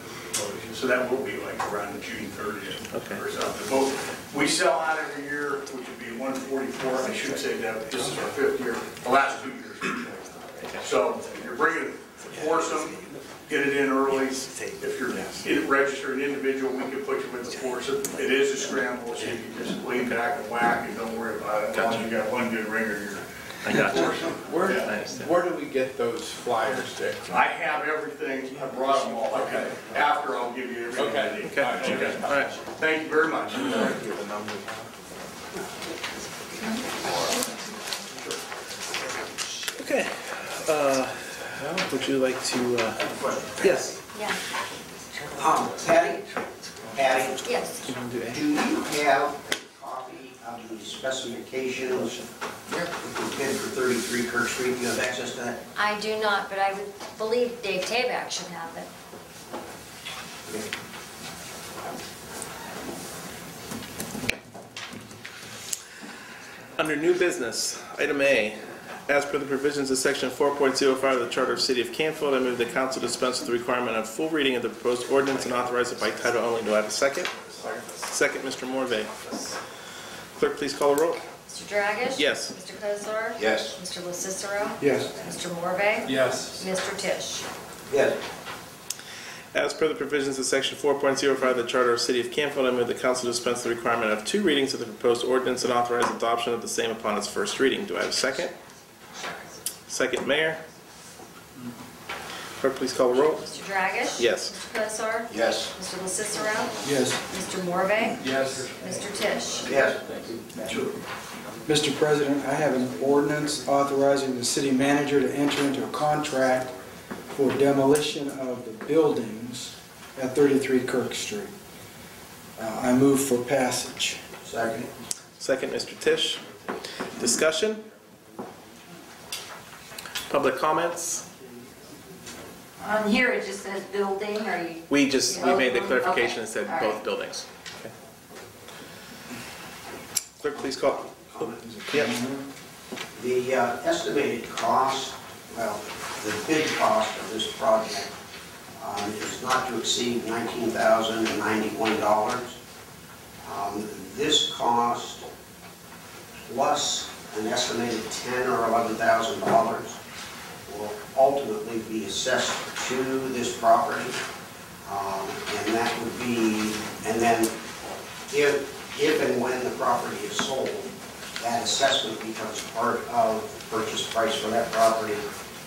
So that will be like around June 30th or something. But we sell out every year, which would be 144. I should say that this is our 5th year. The last 2 years. So if you're bringing foursome, get it in early. If you're registered an individual, we can put you in the foursome. It is a scramble, so you can just lean back and whack and don't worry about it. As long as you got one good ringer here. I got you. Where do we get those flyers, Dick? I have everything. I brought them all. Okay. After, I'll give you everything. Okay. All right. Thank you very much. Okay. Would you like to? Yes. Yeah. Patty? Yes. Do you have a copy of the specifications for 33 Kirk Street? Do you have access to that? I do not, but I would believe Dave Tabak should have it. Under new business, item A, as per the provisions of section 4.05 of the Charter of the City of Canfield, I move the council dispense with the requirement of full reading of the proposed ordinance and authorize it by title only. Do I have a second? Second, Mr. Morvay. Clerk, please call the roll. Mr. Dragish? Yes. Mr. Cosar? Yes. Mr. LaCicero? Yes. Mr. Morve? Yes. Mr. Tisch? Yes. As per the provisions of Section 4.05 of the Charter of the City of Canfield, I move the council dispense the requirement of 2 readings of the proposed ordinance and authorize adoption of the same upon its first reading. Do I have a second? Second, Mayor. Clerk, please call the roll. Mr. Dragish? Yes. Mr. Cosar? Yes. Mr. LaCicero? Yes. Mr. Morve? Yes. Mr. Tisch? Yes. Mr. President, I have an ordinance authorizing the city manager to enter into a contract for demolition of the buildings at 33 Kirk Street. I move for passage. Second. Second, Mr. Tisch. Discussion? Public comments? On here, it just says building, or you? We made the clarification Okay. and said All both right. buildings. Okay. Clerk, please call. Yep. The estimated cost, well, the bid cost of this project is not to exceed $19,091. This cost plus an estimated $10,000 or $11,000 will ultimately be assessed to this property. And that would be, and then if and when the property is sold, that assessment becomes part of the purchase price for that property.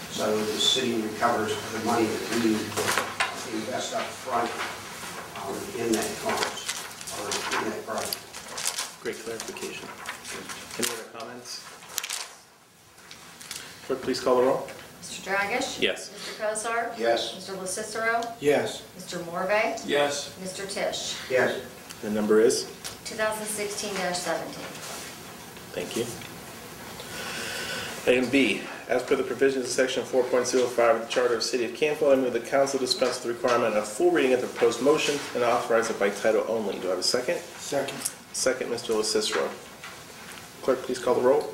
So the city recovers the money that we invest up front in that cost, or in that project. Great clarification. Any other comments? Clerk, please call the roll. Mr. Dragish? Yes. Mr. Cosar? Yes. Mr. LaCicero? Yes. Mr. Morve? Yes. Mr. Tisch? Yes. The number is? 2016-17. Thank you. Item B, as per the provisions of Section 4.05 of the Charter of the City of Canfield, I move the council dispense with the requirement of full reading of the proposed motion and authorize it by title only. Do I have a second? Second. Second, Mr. LaCicero. Clerk, please call the roll.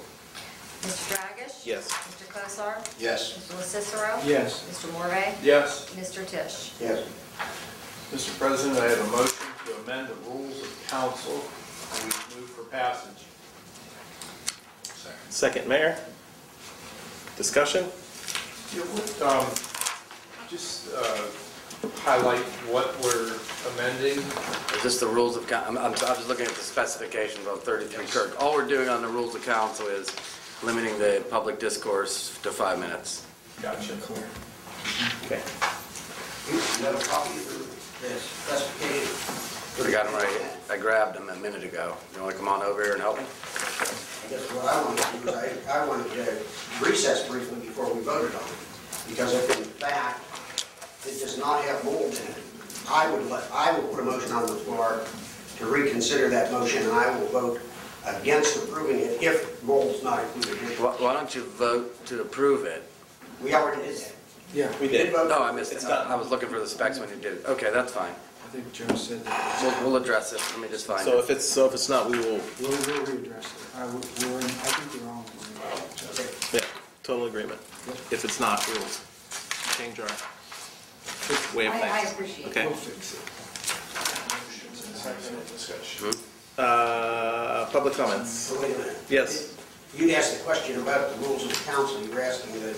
Mr. Dragish? Yes. Mr. Cosar? Yes. Mr. LaCicero? Yes. Mr. Morve? Yes. Mr. Tisch? Yes. Mr. President, I have a motion to amend the rules of council, and we move for passage. Second, Mayor. Discussion? Just highlight what we're amending. Is this the rules of, I'm just looking at the specifications on 33 Kirk. All we're doing on the rules of council is limiting the public discourse to 5 minutes. Gotcha. Okay. You have a copy of the specification? I got them right here. I grabbed them a minute ago. You want to come on over here and help me? I guess what I wanted to do is I wanted to recess briefly before we voted on it. Because if in fact it does not have mold in it, I will put a motion on the floor to reconsider that motion, and I will vote against approving it if mold's not included in it. Why don't you vote to approve it? We already did that. Yeah. We did. vote. No, I missed it. I was looking for the specs when you did it. Okay, that's fine. I think Joe said that. We'll address it. Let me just find So it. if it's not, we will, We'll readdress it. I think you're on. yeah, total agreement. If it's not, we'll change our way of I things. appreciate it. Okay. We'll fix it. Public comments? So wait a minute. Yes. You asked a question about the rules of the council. You were asking the...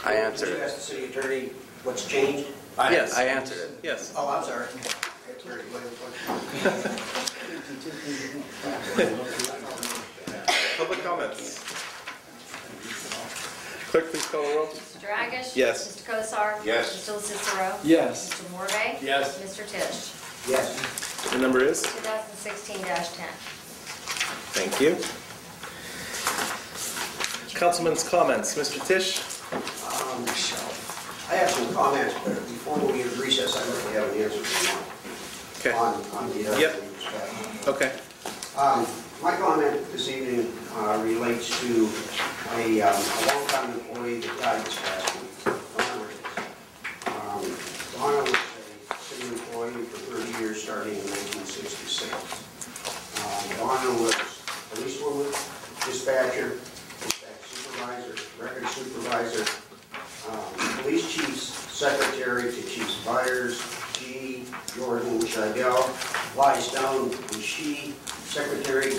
I answered You it. asked the city attorney what's changed? Yes. I answered it. Yes. Oh, I'm sorry. Public comments? Clerk, please call the roll. Mr. Dragish? Yes. Mr. Cosar? Yes. Mr. LaCicero? Yes. Mr. Morve? Yes. Mr. Tisch? Yes. The number is? 2016-10. Thank you. Councilman's comments. Mr. Tisch? I have some comments, but before we get to recess, I really have an answer for you. Okay. On the other Yep. things. Okay. My comment this evening relates to a long-time employee that died this past week. Donna was a city employee for 30 years, starting in 1966. Donna was policewoman, dispatcher, dispatch supervisor, record supervisor, police chief's secretary to Chiefs Byers, G. Jordan, Shidell, Lyle Stone, and she, secretary.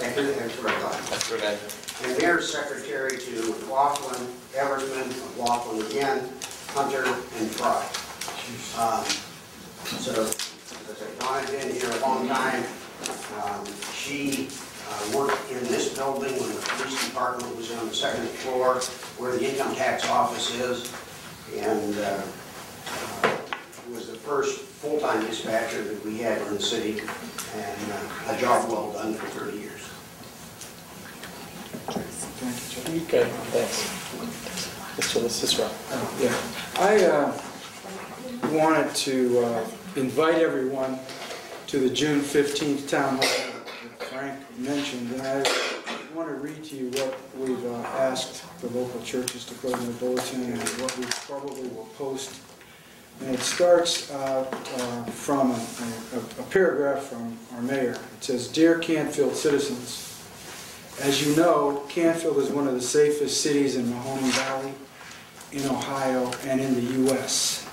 Thank you, that's what I thought. That's good, Ed. And mayor's secretary to Laughlin, Eversman, Laughlin again, Hunter, and Fry. So, as I said, Donna's been here a long time. She worked in this building when the police department was on the second floor where the income tax office is, and was the first full-time dispatcher that we had in the city, and a job well done for 30 years. Okay, thanks. So this is right. Yeah, I wanted to invite everyone to the June 15th town hall that Frank mentioned, and I want to read to you what we've asked the local churches to put in the bulletin and what we probably will post. And it starts out from a paragraph from our mayor. It says, "Dear Canfield citizens, as you know, Canfield is one of the safest cities in Mahoning Valley, in Ohio, and in the U.S.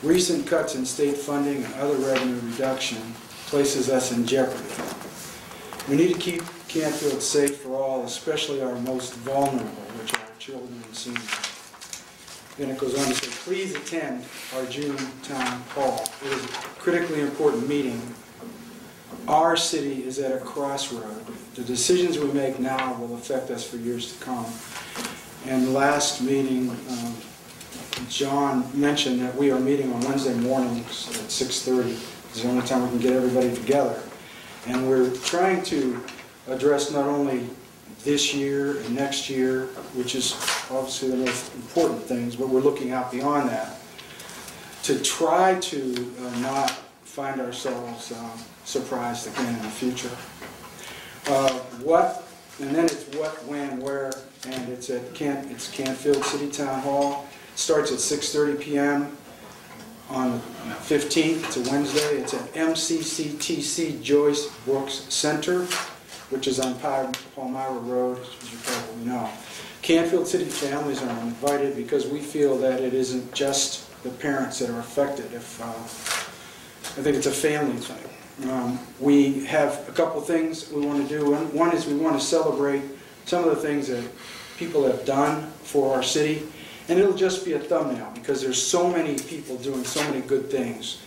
Recent cuts in state funding and other revenue reduction places us in jeopardy. We need to keep Canfield safe for all, especially our most vulnerable, which are our children and seniors." Then it goes on to say, "Please attend our June town hall. It is a critically important meeting. Our city is at a crossroad. The decisions we make now will affect us for years to come." And last meeting, John mentioned that we are meeting on Wednesday mornings at 6:30. It's the only time we can get everybody together. And we're trying to address not only this year and next year, which is obviously the most important things, but we're looking out beyond that to try to not find ourselves surprised again in the future. And then it's what, when, where, and it's at Canfield City Town Hall. It starts at 6:30 p.m. on the 15th. It's a Wednesday. It's at MCCTC Joyce Brooks Center, which is on Palmyra Road, as you probably know. Canfield City families are invited because we feel that it isn't just the parents that are affected. I think it's a family thing. We have a couple things we want to do. One is we want to celebrate some of the things that people have done for our city, and it'll just be a thumbnail because there's so many people doing so many good things.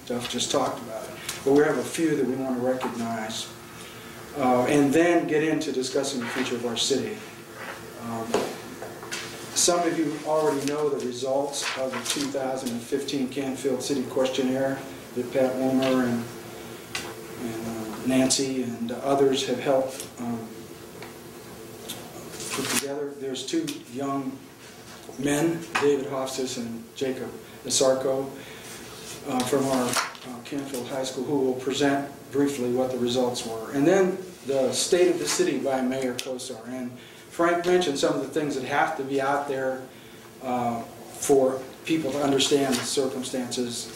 Duff just talked about it. But we have a few that we want to recognize. And then get into discussing the future of our city. Some of you already know the results of the 2015 Canfield City Questionnaire that Pat Wilmer and Nancy and others have helped put together. There's two young men, David Hofstas and Jacob Isarco, from our Canfield High School, who will present briefly what the results were. And then the State of the City by Mayor Kosar. And Frank mentioned some of the things that have to be out there for people to understand the circumstances.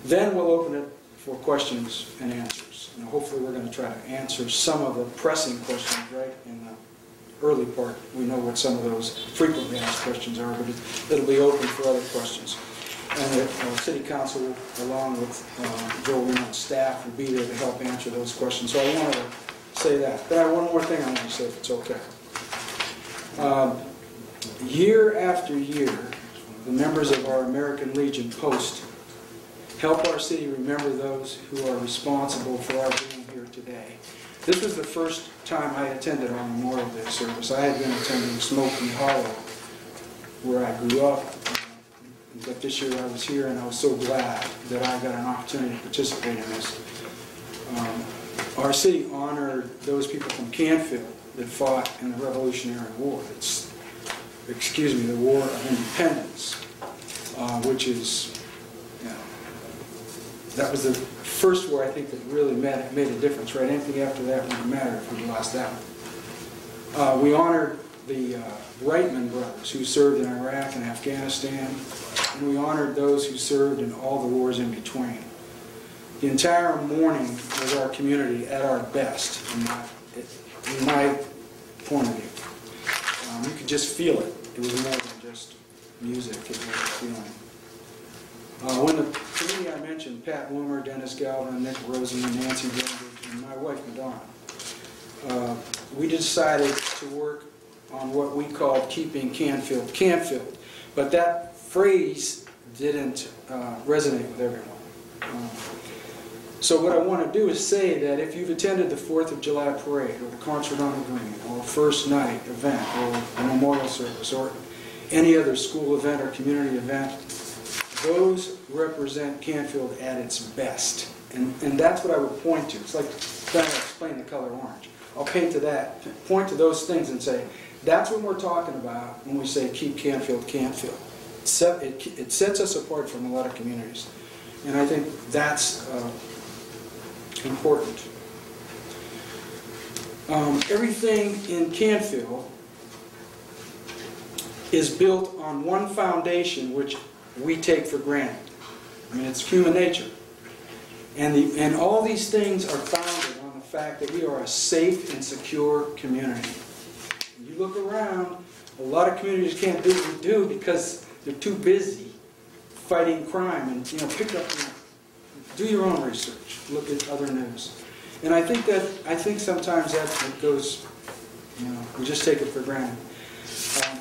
Then we'll open it for questions and answers. And hopefully we're going to try to answer some of the pressing questions right in the early part. We know what some of those frequently asked questions are, but it'll be open for other questions. And the City Council, along with Joe Remont's staff, will be there to help answer those questions. So I wanted to say that. But I have one more thing I want to say, if it's okay. Year after year, the members of our American Legion post help our city remember those who are responsible for our being here today. This was the first time I attended our Memorial Day service. I had been attending Smoky Hollow, where I grew up. But this year I was here, and I was so glad that I got an opportunity to participate in this. Our city honored those people from Canfield that fought in the Revolutionary War. The War of Independence, which is, that was the first war I think that really made a difference, right? Anything after that wouldn't matter if we lost that one. We honored the Reitman brothers who served in Iraq and Afghanistan, and we honored those who served in all the wars in between. The entire morning was our community at our best, in my point of view. You could just feel it. It was more than just music, it was a feeling. When the committee I mentioned, Pat Loomer, Dennis Galvin, Nick Rosen, Nancy Greenberg, and my wife, Madonna, we decided to work on what we called keeping Canfield, Canfield. But that phrase didn't resonate with everyone. So what I want to do is say that if you've attended the 4th of July parade, or the Concert on the Green, or First Night event, or a memorial service, or any other school event or community event, those represent Canfield at its best. And that's what I would point to. It's like trying to explain the color orange. I'll point to those things and say, that's what we're talking about when we say keep Canfield, Canfield. It sets us apart from a lot of communities. And I think that's important. Everything in Canfield is built on one foundation which we take for granted. I mean, it's human nature. And all these things are founded on the fact that we are a safe and secure community. You look around, a lot of communities can't do what we do because they're too busy fighting crime. And pick up, do your own research. Look at other news. And I think sometimes that goes, we just take it for granted.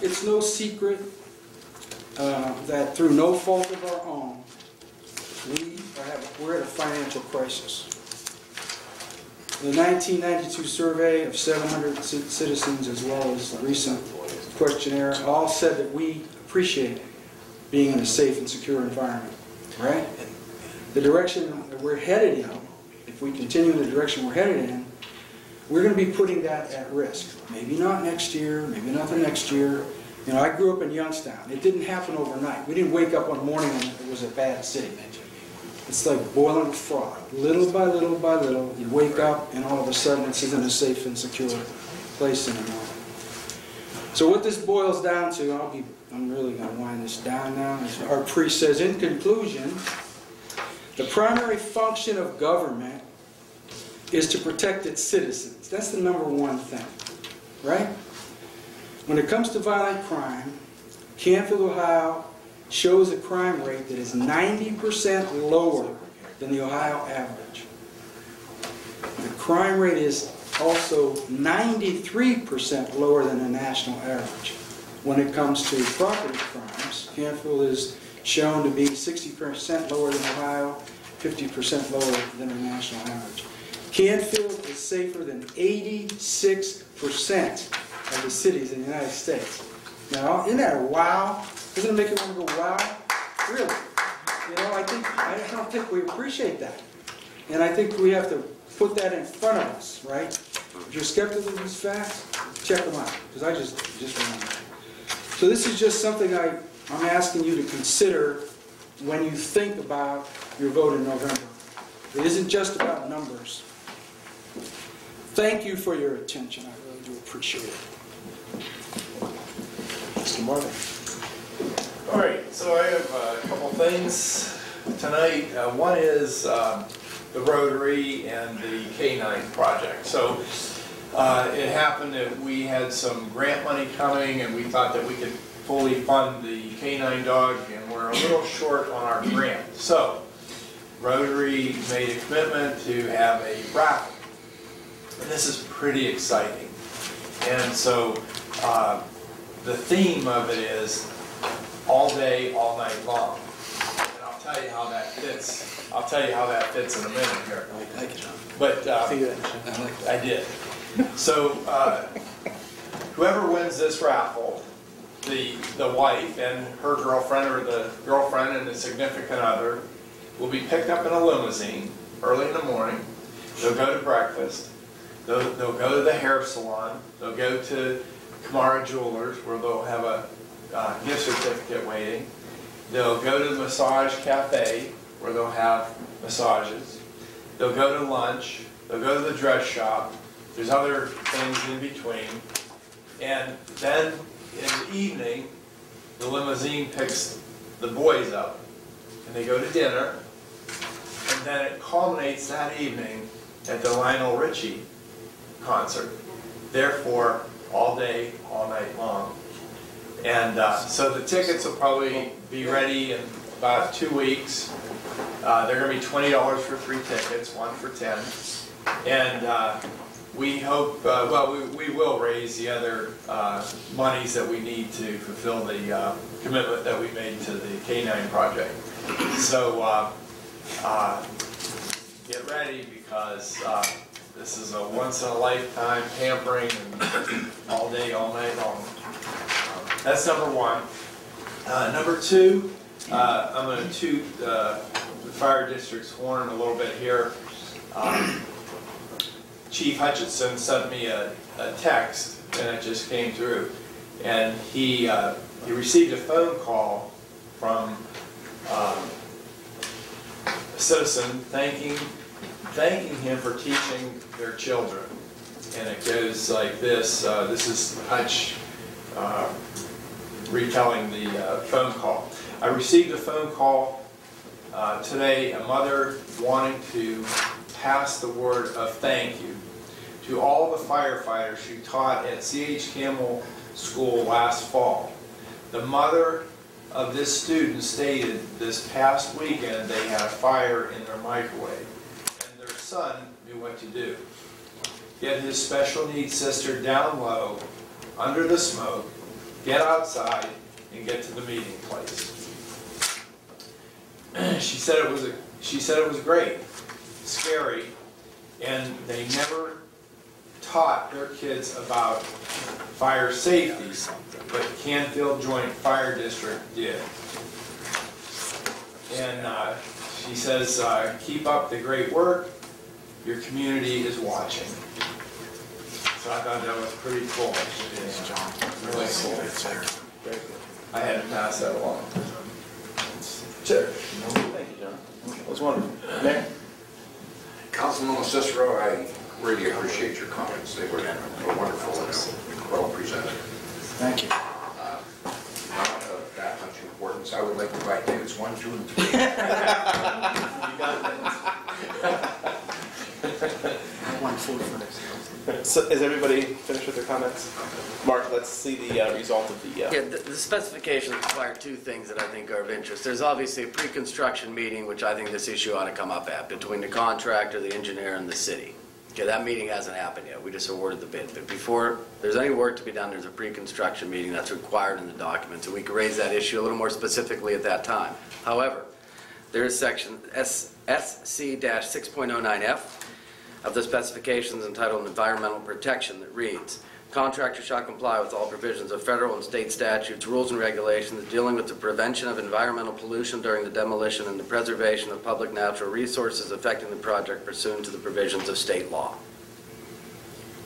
It's no secret that through no fault of our own, we're at a financial crisis. The 1992 survey of 700 citizens, as well as the recent questionnaire, all said that we appreciate being in a safe and secure environment, right? The direction that we're headed in, if we continue in the direction we're headed in, we're going to be putting that at risk. Maybe not next year, maybe not the next year. I grew up in Youngstown. It didn't happen overnight. We didn't wake up one morning and it was a bad city. It's like boiling frog. Little by little by little, you wake up and all of a sudden it's in a safe and secure place anymore. So what this boils down to, I'm really going to wind this down now. As our priest says, in conclusion, the primary function of government is to protect its citizens. That's the number one thing, right? When it comes to violent crime, Canfield, Ohio shows a crime rate that is 90% lower than the Ohio average. The crime rate is also 93% lower than the national average. When it comes to property crimes, Canfield is shown to be 60% lower than Ohio, 50% lower than the national average. Canfield is safer than 86% of the cities in the United States. Now, isn't that a wow? Doesn't it make you want to go, wow? Really? I don't think we appreciate that. And I think we have to put that in front of us, right? If you're skeptical of these facts, check them out, because I just remember. So this is just something I'm asking you to consider when you think about your vote in November. It isn't just about numbers. Thank you for your attention. I really do appreciate it. Mr. Marvin. All right, so I have a couple things tonight. One is the Rotary and the K-9 project. So it happened that we had some grant money coming and we thought that we could fully fund the K-9 dog, and we're a little short on our grant. So Rotary made a commitment to have a raffle. And this is pretty exciting. And so the theme of it is all day, all night long. And I'll tell you how that fits. I'll tell you how that fits in a minute here. I like it, John. But I did. So whoever wins this raffle, the wife and her girlfriend, or the girlfriend and the significant other, will be picked up in a limousine early in the morning. They'll go to breakfast. They'll go to the hair salon. They'll go to Kamara Jewelers, where they'll have a gift certificate waiting. They'll go to the massage cafe, where they'll have massages. They'll go to lunch. They'll go to the dress shop. There's other things in between. And then in the evening, the limousine picks the boys up, and they go to dinner. And then it culminates that evening at the Lionel Richie concert. Therefore, all day, all night long. And so the tickets will probably be ready in about 2 weeks. They're going to be $20 for 3 tickets, 1 for 10. And we hope, we will raise the other monies that we need to fulfill the commitment that we made to the K-9 project. So get ready, because this is a once-in-a-lifetime pampering and all day, all night long. That's number one. Number two, I'm going to toot the fire district's horn a little bit here. Chief Hutchinson sent me a text, and it just came through. And he received a phone call from a citizen thanking him for teaching their children. And it goes like this. This is Hutch retelling the phone call. I received a phone call today, a mother wanting to pass the word of thank you to all the firefighters who taught at C.H. Campbell School last fall. The mother of this student stated this past weekend they had a fire in their microwave, and their son knew what to do. Get his special needs sister down low, under the smoke, get outside, and get to the meeting place. She said it was great, scary, and they never taught their kids about fire safety, but Canfield Joint Fire District did. And she says, keep up the great work, your community is watching. So I thought that was pretty cool. Really cool. I had to pass that along. Sure. Thank you, John. That was wonderful. Mayor? Councilman Cicero, I really appreciate your comments. They were wonderful and well presented. Thank you. Not of that much importance. I would like to buy tickets 1, 2, and 3. You got it. So is everybody finished with their comments? Mark, let's see the result of the... Yeah, the specifications require 2 things that I think are of interest. There's obviously a pre-construction meeting, which I think this issue ought to come up at, between the contractor, the engineer, and the city. Okay, that meeting hasn't happened yet. We just awarded the bid. But before there's any work to be done, there's a pre-construction meeting that's required in the document. So we can raise that issue a little more specifically at that time. However, there is section SC-6.09F of the specifications entitled Environmental Protection that reads, contractor shall comply with all provisions of federal and state statutes, rules, and regulations dealing with the prevention of environmental pollution during the demolition and the preservation of public natural resources affecting the project pursuant to the provisions of state law.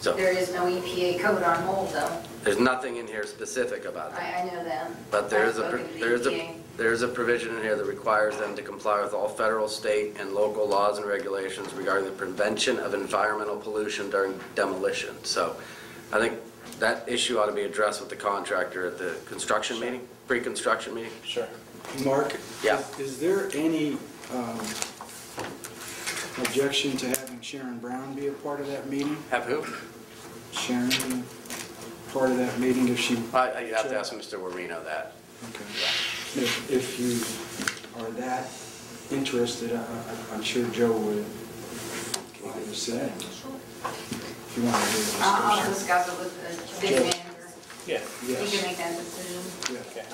So There is no EPA code on mold, though. there's nothing in here specific about that. I know that. But there is I've spoken to the EPA. there is a provision in here that requires them to comply with all federal, state, and local laws and regulations regarding the prevention of environmental pollution during demolition. So I think that issue ought to be addressed with the contractor at the construction meeting, pre-construction meeting. Sure. Mark? Yeah. Is there any objection to having Sharon Brown be a part of that meeting? Have who? Sharon be part of that meeting if she... You have to ask Mr. Warino that. Okay. If you are that interested, I'm sure Joe would like to say. If you want to do the I'll discussion. discuss it with the bid manager. Yeah. He can make that decision. Okay.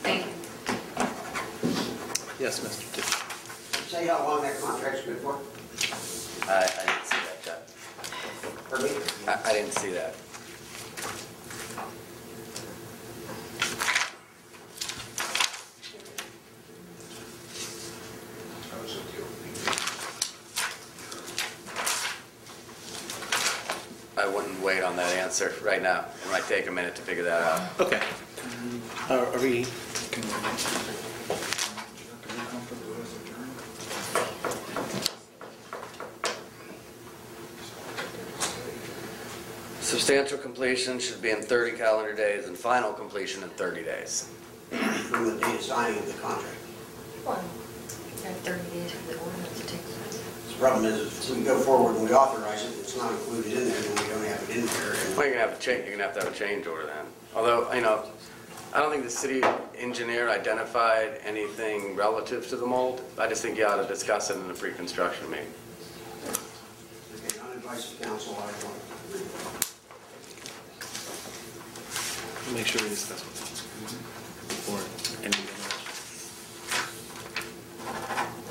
Thank you. Yes, Mr. Tisch. Say how long that contract's good for? I didn't see that, Chuck. Pardon me? I didn't see that. I wouldn't wait on that answer right now. It might take a minute to figure that out. Okay. Are we... Substantial completion should be in 30 calendar days and final completion in 30 days. From the date of signing of the contract. Well, you have 30 days for the ordinance to take effect. The problem is, if we go forward and we authorize it, it's not included in there, then we don't have it in there. Well, you're gonna have to have a change order then. Although, you know, I don't think the city engineer identified anything relative to the mold. I just think you ought to discuss it in the pre-construction meeting. Okay, on advice of council, I don't agree. Make sure we discuss with them before anything else.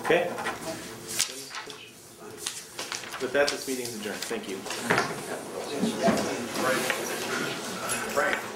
Okay? With that, this meeting is adjourned. Thank you. Frank.